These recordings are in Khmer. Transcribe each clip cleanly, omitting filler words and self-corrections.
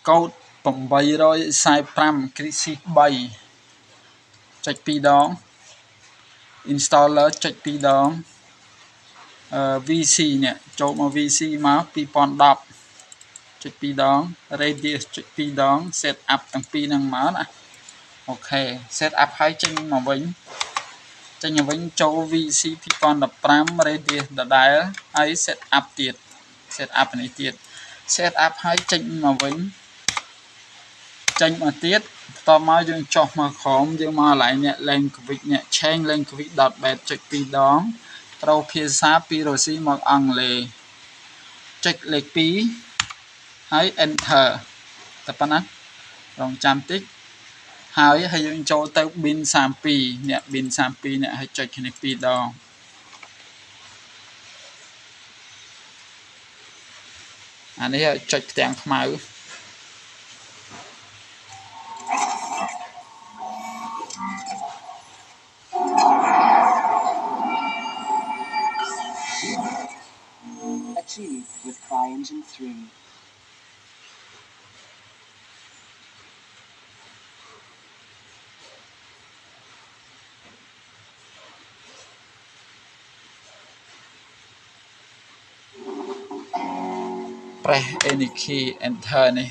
កូដ845 Crisis 3ចុច2ដង installer ចុច2ដងVC នេះចូលមក VC មក2010ចុច2ដង radius ចុច2ដង set up ទាំងពីរហ្នឹងមកណាអូខេ set up ហើយចេញមកវិញចូល VC 2015 radius ដដែលហើយ set up ទៀត set up នេះទៀត set up ហើយចេញមកវិញចេញមកទៀតបន្តមកយើងចុះមកក្រោមយើងមកកន្លែងនេះ language នេះ change language.bat ចុច2ដងត្រូវភាសាពីរុស្ស៊ីមកអង់គ្លេសចុចលេខ2ហើយ enter តែប៉ុណ្ណារងចាំតិចហើយយើងចូលទៅ bin 32នេះ bin 32នេះហើយចុចគ្នា2ដងអានេះចុចផ្ទាំងខ្មៅAchieved with CryEngine 3. press any key enter នេះ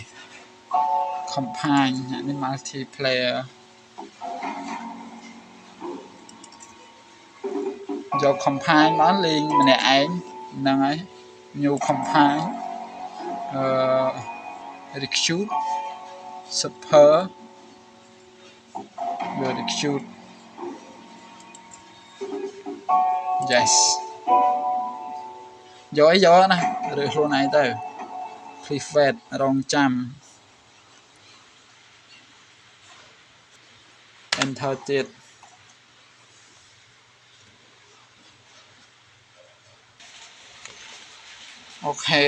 compile នេះ multiplayer យក compile មកលេងម្នាក់ឯងហ្នឹងហើយ new compile recruit super recruit yes យកណាឬខ្លួនឯងទៅ please wait រងចាំ enter ទៀតអូខេ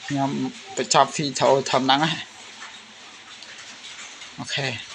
ខ្ញុំបញ្ចប់វីដេអូត្រឹមហ្នឹងអូខេ